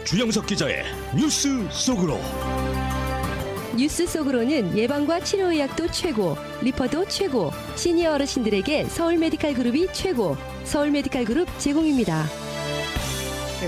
주영석 기자의 뉴스 속으로. 뉴스 속으로는 예방과 치료의학도 최고, 리퍼도 최고, 시니어 어르신들에게 서울 메디칼 그룹이 최고, 서울 메디칼 그룹 제공입니다.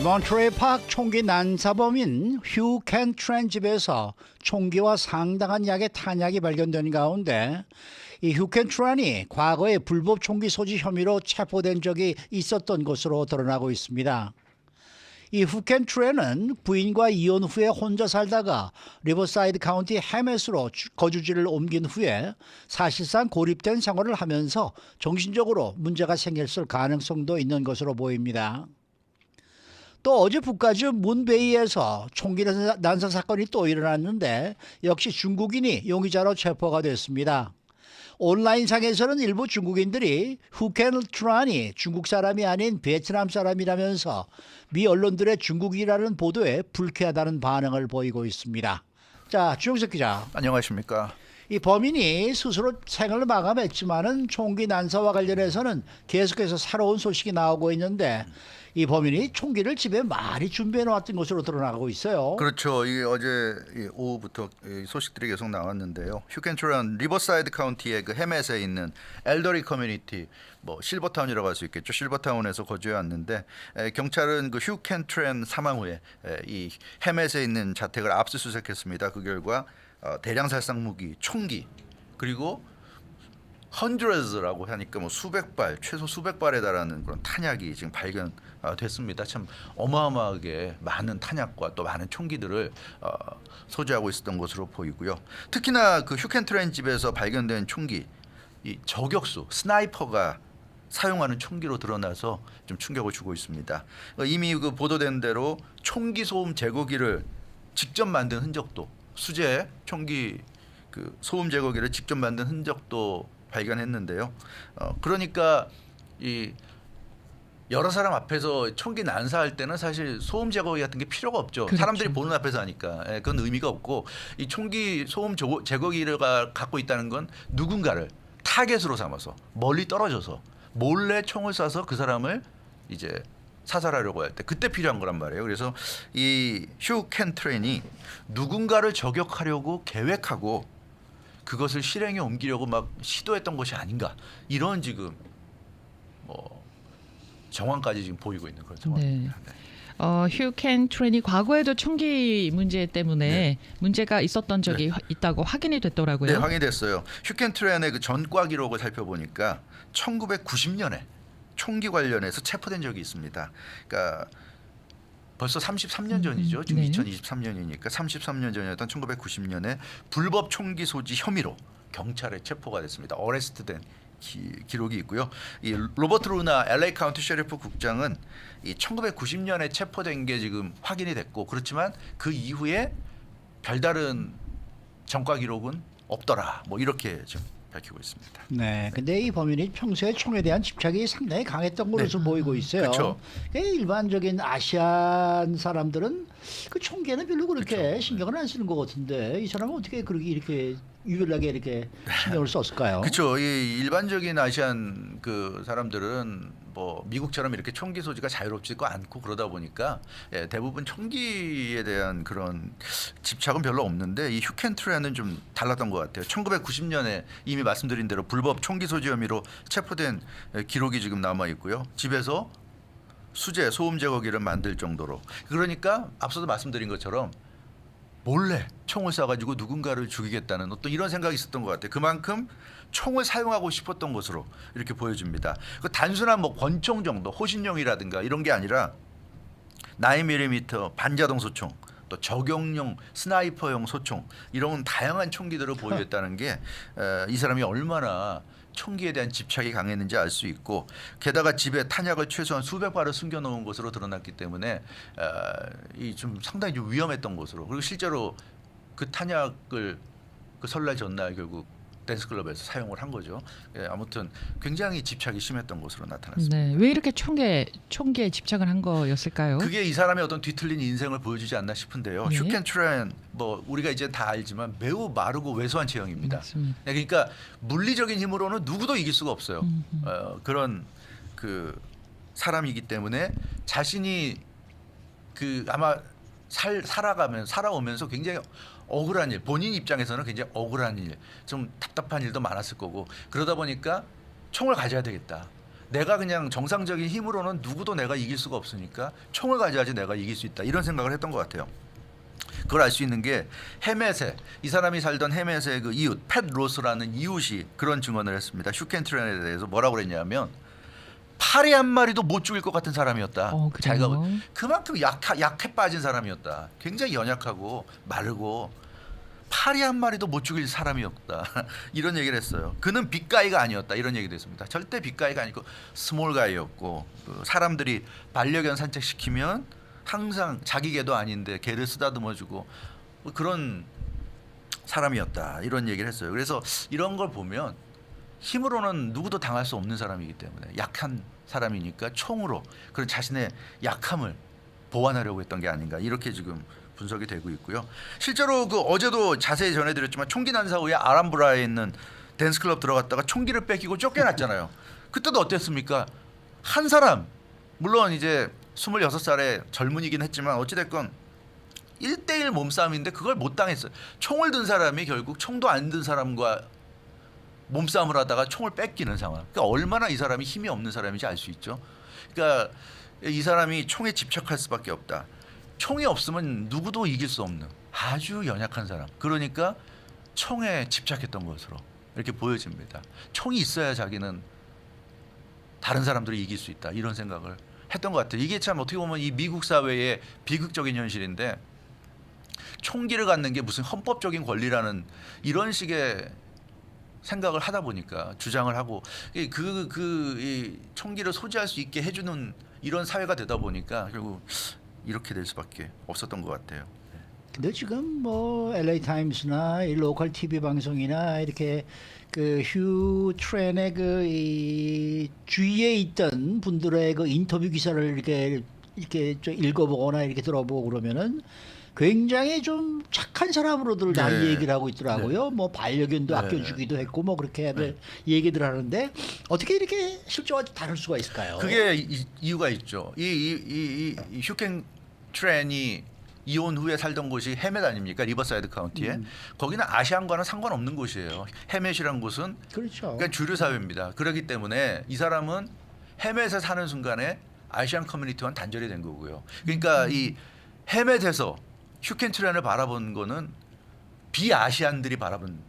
몬트레이 파크 총기 난사범인 휴 켄트렌 집에서 총기와 상당한 약의 탄약이 발견된 가운데 이 휴 켄트렌이 과거에 불법 총기 소지 혐의로 체포된 적이 있었던 것으로 드러나고 있습니다. 이 휴 켄트렌은 부인과 이혼 후에 혼자 살다가 리버사이드 카운티 해메스로 거주지를 옮긴 후에 사실상 고립된 생활을 하면서 정신적으로 문제가 생겼을 가능성도 있는 것으로 보입니다. 또 어제 북가주 문베이에서 총기 난사 사건이 또 일어났는데 역시 중국인이 용의자로 체포가 됐습니다. 온라인상에서는 일부 중국인들이 후켄트란이 중국 사람이 아닌 베트남 사람이라면서 미 언론들의 중국이라는 보도에 불쾌하다는 반응을 보이고 있습니다. 자, 주영석 기자. 안녕하십니까. 이 범인이 스스로 생을 마감했지만은 총기 난사와 관련해서는 계속해서 새로운 소식이 나오고 있는데 이 범인이 총기를 집에 많이 준비해 놓았던 것으로 드러나고 있어요. 그렇죠. 이게 어제 오후부터 소식들이 계속 나왔는데요. 휴켄트란 리버사이드 카운티의 그 헤멧에 있는 엘더리 커뮤니티, 뭐 실버타운이라고 할 수 있겠죠. 실버타운에서 거주해 왔는데 경찰은 그 휴켄트란 사망 후에 이 헤멧에 있는 자택을 압수수색했습니다. 그 결과 대량 살상 무기, 총기, 그리고 hundreds라고 하니까 뭐 수백 발, 최소 수백 발에 달하는 그런 탄약이 지금 발견됐습니다. 참 어마어마하게 많은 탄약과 또 많은 총기들을 소지하고 있었던 것으로 보이고요. 특히나 그 휴켄트렌 집에서 발견된 총기, 이 저격수, 스나이퍼가 사용하는 총기로 드러나서 좀 충격을 주고 있습니다. 이미 그 보도된 대로 총기 소음 제거기를 직접 만든 흔적도, 수제 총기 그 소음 제거기를 직접 만든 흔적도 발견했는데요. 그러니까 이 여러 사람 앞에서 총기 난사할 때는 사실 소음 제거기 같은 게 필요가 없죠. 그렇죠. 사람들이 보는 앞에서 하니까 그건 의미가 없고, 이 총기 소음 제거기가 갖고 있다는 건 누군가를 타겟으로 삼아서 멀리 떨어져서 몰래 총을 쏴서 그 사람을 이제 사살하려고 할 때 그때 필요한 거란 말이에요. 그래서 이 휴 켄트렌이 누군가를 저격하려고 계획하고 그것을 실행에 옮기려고 막 시도했던 것이 아닌가, 이런 지금 뭐 정황까지 지금 보이고 있는 그런 상황입니다. 네. 휴 켄트렌이 과거에도 총기 문제 때문에 문제가 있었던 적이 있다고 확인이 됐더라고요. 네, 확인됐어요. 휴 켄트렌의 그 전과 기록을 살펴보니까 1990년에 총기 관련해서 체포된 적이 있습니다. 그러니까 벌써 33년 전이죠. 지금 네. 2023년이니까 33년 전이었던 1990년에 불법 총기 소지 혐의로 경찰에 체포가 됐습니다. 어레스트된 기록이 있고요. 이 로버트 루나 LA 카운티 셰리프 국장은 이 1990년에 체포된 게 지금 확인이 됐고, 그렇지만 그 이후에 별다른 전과 기록은 없더라, 뭐 이렇게 지금 밝히고 있습니다. 네, 근데 이 범인이 평소에 총에 대한 집착이 상당히 강했던 것으로 보이고 있어요. 그렇죠. 일반적인 아시안 사람들은 그 총기에는 별로 그렇게 그렇죠. 신경을 안 쓰는 것 같은데 이 사람은 어떻게 그렇게 이렇게 유별나게 이렇게 신경을 썼을까요? 그렇죠. 이 일반적인 아시안 그 사람들은 뭐 미국처럼 이렇게 총기 소지가 자유롭지가 않고 그러다 보니까 대부분 총기에 대한 그런 집착은 별로 없는데, 이 휴 켄트렌은 좀 달랐던 것 같아요. 1990년에 이미 말씀드린 대로 불법 총기 소지 혐의로 체포된 기록이 지금 남아 있고요. 집에서 수제 소음 제거기를 만들 정도로, 그러니까 앞서도 말씀드린 것처럼 몰래 총을 쏴가지고 누군가를 죽이겠다는 어떤 이런 생각이 있었던 것 같아요. 그만큼 총을 사용하고 싶었던 것으로 이렇게 보여집니다. 그 단순한 뭐 권총 정도, 호신용이라든가 이런 게 아니라 9mm 반자동 소총, 또 저격용 스나이퍼용 소총, 이런 다양한 총기들을 보유했다는 게 이 사람이 얼마나 총기에 대한 집착이 강했는지 알 수 있고, 게다가 집에 탄약을 최소한 수백 발을 숨겨놓은 것으로 드러났기 때문에 이 좀 상당히 좀 위험했던 것으로, 그리고 실제로 그 탄약을 그 설날 전날 결국 댄스클럽에서 사용을 한 거죠. 아무튼 굉장히 집착이 심했던 것으로 나타났습니다. 네, 왜 이렇게 총기에 집착을 한 거였을까요? 그게 이 사람의 어떤 뒤틀린 인생을 보여주지 않나 싶은데요. 네. 휴 켄트렌, 뭐 우리가 이제 다 알지만 매우 마르고 왜소한 체형입니다. 맞습니다. 그러니까 물리적인 힘으로는 누구도 이길 수가 없어요. 그런 그 사람이기 때문에 자신이 그 아마 살아오면서 굉장히 억울한 일, 본인 입장에서는 굉장히 억울한 일, 좀 답답한 일도 많았을 거고 그러다 보니까 총을 가져야 되겠다. 내가 그냥 정상적인 힘으로는 누구도 내가 이길 수가 없으니까 총을 가져야지 내가 이길 수 있다. 이런 생각을 했던 것 같아요. 그걸 알 수 있는 게 헤멧의 이 사람이 살던 헤멧의 그 이웃 팻 로스라는 이웃이 그런 증언을 했습니다. 슈켄트렌에 대해서 뭐라고 그랬냐면 파리 한 마리도 못 죽일 것 같은 사람이었다. 그래요? 자기가 그만큼 약해 빠진 사람이었다. 굉장히 연약하고 마르고 파리 한 마리도 못 죽일 사람이었다. 이런 얘기를 했어요. 그는 빅가이가 아니었다. 이런 얘기도 했습니다. 절대 빅가이가 아니고 스몰가이였고 그 사람들이 반려견 산책시키면 항상 자기 개도 아닌데 개를 쓰다듬어주고 뭐 그런 사람이었다. 이런 얘기를 했어요. 그래서 이런 걸 보면 힘으로는 누구도 당할 수 없는 사람이기 때문에 약한 사람이니까 총으로 그런 자신의 약함을 보완하려고 했던 게 아닌가 이렇게 지금 분석이 되고 있고요. 실제로 그 어제도 자세히 전해드렸지만 총기 난사 후에 아람브라에 있는 댄스클럽 들어갔다가 총기를 뺏기고 쫓겨났잖아요. 그때도 어땠습니까? 한 사람 물론 이제 26살의 젊은이긴 했지만 어찌됐건 1대1 몸싸움인데 그걸 못 당했어요. 총을 든 사람이 결국 총도 안 든 사람과 몸싸움을 하다가 총을 뺏기는 상황. 그러니까 얼마나 이 사람이 힘이 없는 사람인지 알 수 있죠. 그러니까 이 사람이 총에 집착할 수밖에 없다. 총이 없으면 누구도 이길 수 없는 아주 연약한 사람. 그러니까 총에 집착했던 것으로 이렇게 보여집니다. 총이 있어야 자기는 다른 사람들이 이길 수 있다. 이런 생각을 했던 것 같아요. 이게 참 어떻게 보면 이 미국 사회의 비극적인 현실인데 총기를 갖는 게 무슨 헌법적인 권리라는 이런 식의 생각을 하다 보니까 주장을 하고 이 총기를 소지할 수 있게 해주는 이런 사회가 되다 보니까 결국 이렇게 될 수밖에 없었던 것 같아요. 근데 지금 뭐 LA 타임스나 이 로컬 TV 방송이나 이렇게 그 휴 트렌의 이 주위에 있던 분들의 그 인터뷰 기사를 이렇게 좀 읽어보거나 이렇게 들어보고 그러면은 굉장히 좀 착한 사람으로들 날 네. 얘기를 하고 있더라고요. 뭐 반려견도 네. 아껴주기도 했고 뭐 그렇게 얘기들 하는데 어떻게 이렇게 실제와 다를 수가 있을까요? 그게 이유가 있죠. 이 휴켄 트렌이 이혼 후에 살던 곳이 헤멧 아닙니까? 리버사이드 카운티에. 거기는 아시안과는 상관없는 곳이에요. 헤멧이란 곳은 그렇죠. 그러니까 주류 사회입니다. 그렇기 때문에 이 사람은 헤멧에 사는 순간에 아시안 커뮤니티와는 단절이 된 거고요. 그러니까 이 헤멧에서 휴켄 트렌을 바라본 거는 비아시안들이 바라본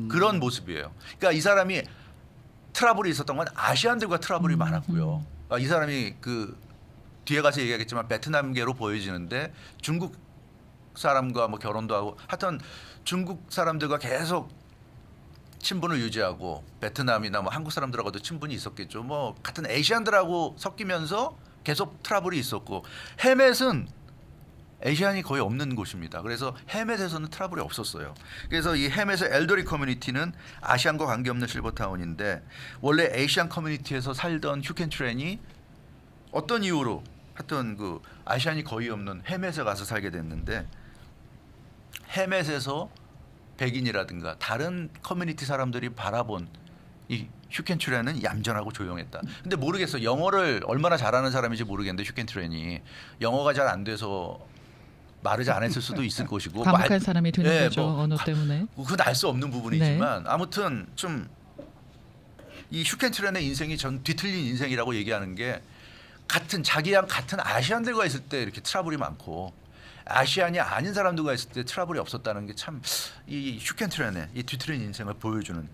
그런 모습이에요. 그러니까 이 사람이 트러블이 있었던 건 아시안들과 트러블이 많았고요. 이 사람이 그 뒤에 가서 얘기하겠지만 베트남계로 보여지는데 중국 사람과 뭐 결혼도 하고 하여튼 중국 사람들과 계속 친분을 유지하고 베트남이나 뭐 한국 사람들하고도 친분이 있었겠죠. 뭐 같은 아시안들하고 섞이면서 계속 트러블이 있었고 헤멧은 아시안이 거의 없는 곳입니다. 그래서 헤멧에서는 트러블이 없었어요. 그래서 이 헤멧의 엘더리 커뮤니티는 아시안과 관계없는 실버타운인데 원래 아시안 커뮤니티에서 살던 휴켄 트렌이 어떤 이유로 하여튼 그 아시안이 거의 없는 헤멧에 가서 살게 됐는데 헤멧에서 백인이라든가 다른 커뮤니티 사람들이 바라본 이 휴켄 트렌은 얌전하고 조용했다. 근데 모르겠어. 영어를 얼마나 잘하는 사람인지 모르겠는데 휴켄 트렌이 영어가 잘 안 돼서 말을 잘 안 했을 수도 있을 것이고 과묵한 사람이 되는 네, 거죠. 뭐, 언어 때문에. 그건 알 수 없는 부분이지만 아무튼 좀 이 휴켄 트렌의 인생이 전 뒤틀린 인생이라고 얘기하는 게 자기랑 같은 아시안들과 있을 때 이렇게 트러블이 많고 아시안이 아닌 사람들과 있을 때 트러블이 없었다는 게 참 이 휴켄 트렌의 이 뒤틀린 인생을 보여주는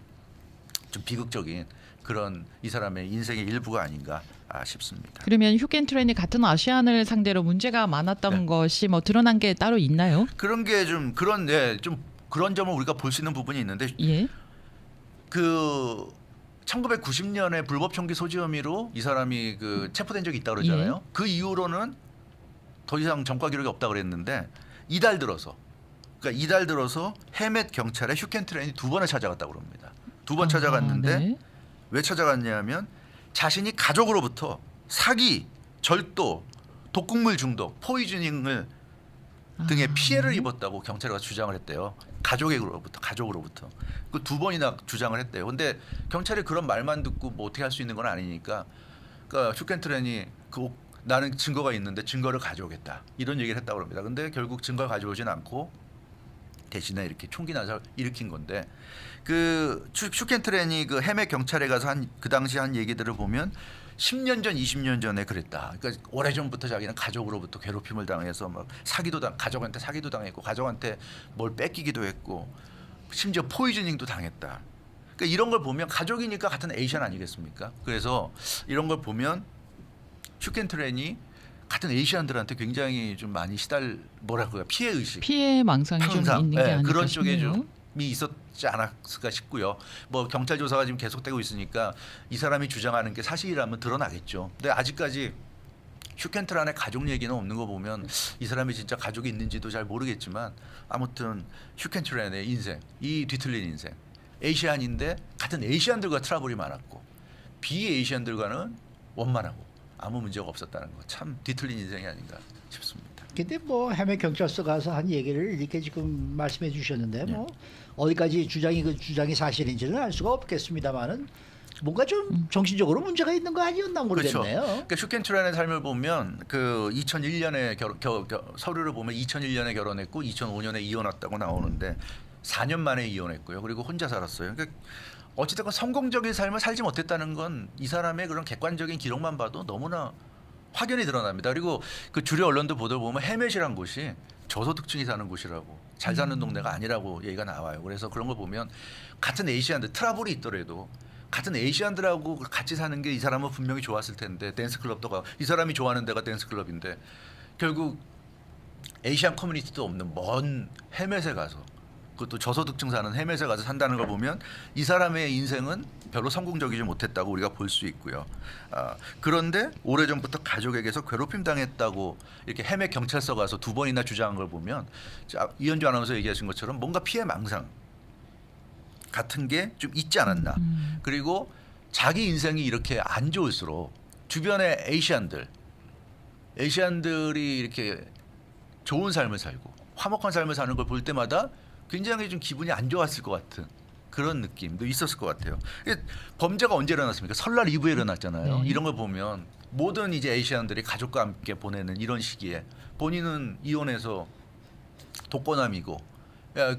좀 비극적인 그런 이 사람의 인생의 일부가 아닌가 싶습니다. 그러면 휴켄 트렌이 같은 아시안을 상대로 문제가 많았던 네. 것이 뭐 드러난 게 따로 있나요? 그런 게 좀 그런 점을 우리가 볼 수 있는 부분이 있는데 예. 그 1990년에 불법 총기 소지 혐의로 이 사람이 그 체포된 적이 있다 그러잖아요. 그 이후로는 더 이상 전과 기록이 없다 그랬는데 이달 들어서 헤멧 경찰에 휴켄 트렌이 2번을 찾아갔다고 그럽니다. 2번 찾아갔는데 네. 왜 찾아갔냐면 자신이 가족으로부터 사기, 절도, 독극물 중독, 포이즈닝을 등의 피해를 입었다고 경찰이 가서 주장을 했대요. 가족으로부터 그 2번이나 주장을 했대요. 근데 경찰이 그런 말만 듣고 뭐 어떻게 할 수 있는 건 아니니까 그러니까 휴켄 트렌이 그 나는 증거가 있는데 증거를 가져오겠다 이런 얘기를 했다고 합니다. 근데 결국 증거를 가져오진 않고 대신에 이렇게 총기 난사를 일으킨 건데 그 슈켄트렌이 그 해외 경찰에 가서 한 그 당시 한 얘기들을 보면 10년 전, 20년 전에 그랬다. 그러니까 오래전부터 자기는 가족으로부터 괴롭힘을 당해서 막 가족한테 사기도 당했고 가족한테 뭘 뺏기기도 했고 심지어 포이즈닝도 당했다. 그러니까 이런 걸 보면 가족이니까 같은 에이션 아니겠습니까? 그래서 이런 걸 보면 슈켄트렌이 같은 에이시안들한테 굉장히 좀 많이 뭐랄까요 피해 의식, 피해 망상이 좀 항상 있는 게 아닐까 그런 쪽에 싶네요. 좀이 있었지 않았을까 싶고요. 뭐 경찰 조사가 지금 계속되고 있으니까 이 사람이 주장하는 게 사실이라면 드러나겠죠. 근데 아직까지 슈켄트란의 가족 얘기는 없는 거 보면 이 사람이 진짜 가족이 있는지도 잘 모르겠지만 아무튼 슈켄트란의 인생, 이 뒤틀린 인생, 에이시안인데 같은 에이시안들과 트러블이 많았고 비에이시안들과는 원만하고 아무 문제가 없었다는 거 참 뒤틀린 인생이 아닌가 싶습니다. 근데 뭐 해외 경찰서 가서 한 얘기를 이렇게 지금 말씀해 주셨는데 뭐 어디까지 주장이 사실인지는 알 수가 없겠습니다만은 뭔가 좀 정신적으로 문제가 있는 거 아니었나 모르겠네요. 그렇죠. 그러니까 슈켄트란의 삶을 보면 그 2001년에 서류를 보면 2001년에 결혼했고 2005년에 이혼했다고 나오는데 4년 만에 이혼했고요. 그리고 혼자 살았어요. 그러니까 어찌됐건 성공적인 삶을 살지 못했다는 건 이 사람의 그런 객관적인 기록만 봐도 너무나 확연히 드러납니다. 그리고 그 주류 언론도 보도를 보면 해멧이란 곳이 저소득층이 사는 곳이라고 잘 사는 동네가 아니라고 얘기가 나와요. 그래서 그런 걸 보면 같은 에이시안들 트러블이 있더라도 같은 에이시안들하고 같이 사는 게 이 사람은 분명히 좋았을 텐데 댄스클럽도 가고 이 사람이 좋아하는 데가 댄스클럽인데 결국 에이시안 커뮤니티도 없는 먼 해멧에 가서 그것도 저소득층 사는 해멧에 가서 산다는 걸 보면 이 사람의 인생은 별로 성공적이지 못했다고 우리가 볼 수 있고요. 그런데 오래전부터 가족에게서 괴롭힘 당했다고 이렇게 해멧 경찰서 가서 2번이나 주장한 걸 보면 이현주 아나운서 얘기하신 것처럼 뭔가 피해 망상 같은 게 좀 있지 않았나. 그리고 자기 인생이 이렇게 안 좋을수록 주변의 에이시안들이 이렇게 좋은 삶을 살고 화목한 삶을 사는 걸 볼 때마다 굉장히 좀 기분이 안 좋았을 것 같은 그런 느낌도 있었을 것 같아요. 범죄가 언제 일어났습니까? 설날 이브에 일어났잖아요. 네. 이런 걸 보면 모든 이제 에이시안들이 가족과 함께 보내는 이런 시기에 본인은 이혼해서 독거남이고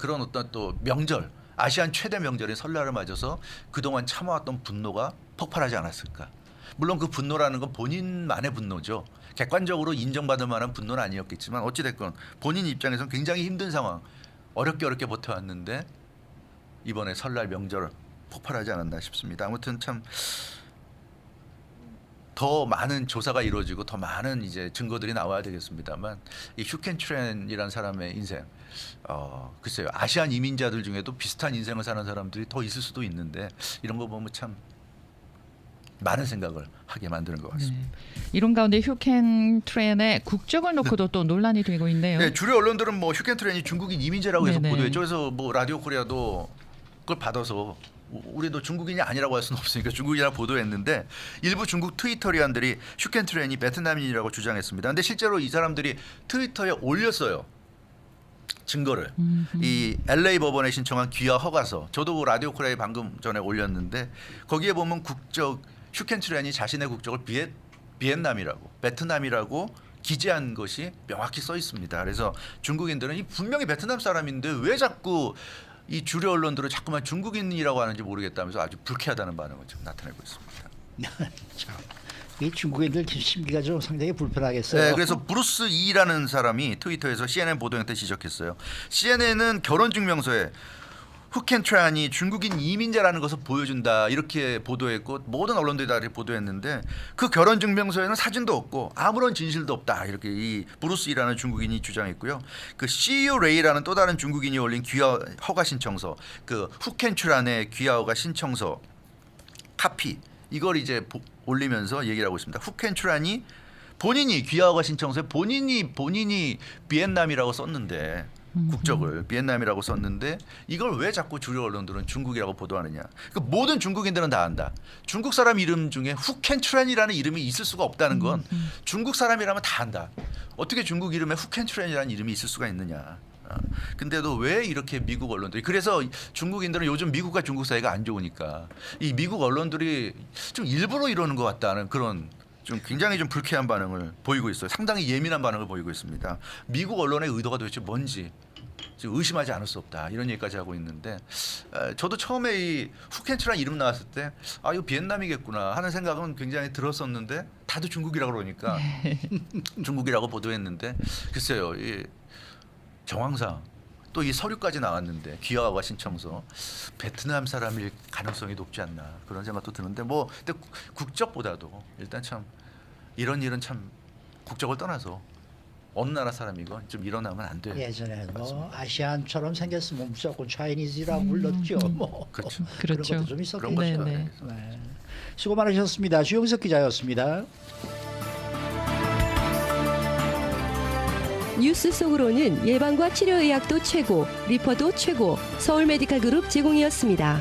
그런 어떤 또 명절 아시안 최대 명절인 설날을 맞아서 그동안 참아왔던 분노가 폭발하지 않았을까. 물론 그 분노라는 건 본인만의 분노죠. 객관적으로 인정받을 만한 분노는 아니었겠지만 어찌됐건 본인 입장에서는 굉장히 힘든 상황 어렵게 버텨왔는데 이번에 설날 명절 폭발하지 않았나 싶습니다. 아무튼 참 더 많은 조사가 이루어지고 더 많은 이제 증거들이 나와야 되겠습니다만 이 슈켄트렌이라는 사람의 인생 글쎄요 아시안 이민자들 중에도 비슷한 인생을 사는 사람들이 더 있을 수도 있는데 이런 거 보면 참 많은 생각을 하게 만드는 것 같습니다. 네. 이런 가운데 휴켄트렌의 국적을 놓고도 또 논란이 되고 있네요. 네, 주류 언론들은 뭐 휴켄트렌이 중국인 이민자라고 계속 네네. 보도했죠. 그래서 뭐 라디오 코리아도 그걸 받아서 우리도 중국인이 아니라고 할 수는 없으니까 중국인이라고 보도했는데 일부 중국 트위터리안들이 슈켄트렌이 베트남인이라고 주장했습니다. 근데 실제로 이 사람들이 트위터에 올렸어요. 증거를. 이 LA 법원에 신청한 귀화 허가서. 저도 라디오 코리아에 방금 전에 올렸는데 거기에 보면 슈켄트렌이 자신의 국적을 비엔남이라고 베트남이라고 기재한 것이 명확히 써 있습니다. 그래서 중국인들은 이 분명히 베트남 사람인데 왜 자꾸 이 주류 언론들은 자꾸만 중국인이라고 하는지 모르겠다면서 아주 불쾌하다는 반응을 지금 나타내고 있습니다. 참, 이 중국인들 심기가 좀 상당히 불편하겠어요. 네, 그래서 브루스 이라는 사람이 트위터에서 CNN 보도한테 지적했어요. CNN은 결혼증명서에 후켄트란이 중국인 이민자라는 것을 보여준다 이렇게 보도했고 모든 언론들이 다 이렇게 보도했는데 그 결혼증명서에는 사진도 없고 아무런 진실도 없다 이렇게 이 브루스 이라는 중국인이 주장했고요. 그 CU 레이라는 또 다른 중국인이 올린 귀화 허가 신청서 그 후켄트란의 귀화 허가 신청서 카피 이걸 이제 올리면서 얘기를 하고 있습니다. 후켄트란이 본인이 귀화 허가 신청서에 본인이 비엔남이라고 썼는데 국적을 비엔남이라고 썼는데 이걸 왜 자꾸 주류 언론들은 중국이라고 보도하느냐. 그 모든 중국인들은 다 안다. 중국 사람 이름 중에 후켄트렌이라는 이름이 있을 수가 없다는 건 중국 사람이라면 다 안다. 어떻게 중국 이름에 후켄트렌이라는 이름이 있을 수가 있느냐. 근데도 왜 이렇게 미국 언론들이 그래서 중국인들은 요즘 미국과 중국 사이가 안 좋으니까 이 미국 언론들이 좀 일부러 이러는 것 같다는 그런 좀 굉장히 좀 불쾌한 반응을 보이고 있어요. 상당히 예민한 반응을 보이고 있습니다. 미국 언론의 의도가 도대체 뭔지 지금 의심하지 않을 수 없다 이런 얘기까지 하고 있는데 저도 처음에 이 후켄트라는 이름 나왔을 때 이거 비엔남이겠구나 하는 생각은 굉장히 들었었는데 다들 중국이라고 그러니까 중국이라고 보도했는데 글쎄요 이 정황상 또 이 서류까지 나왔는데 귀화와 신청서 베트남 사람일 가능성이 높지 않나 그런 생각도 드는데 뭐 근데 국적보다도 일단 참 이런 일은 참 국적을 떠나서 어느 나라 사람이건 좀 일어나면 안 돼. 예전에 뭐 아시안처럼 생겼으면 무조건 차이니즈라고 불렀죠. 뭐 그렇죠. 그런 그렇죠. 것도 좀 있었겠죠. 그런 거죠. 네, 네. 수고 많으셨습니다. 주영석 기자였습니다. 뉴스 속으로는 예방과 치료의학도 최고, 리퍼도 최고, 서울 메디칼 그룹 제공이었습니다.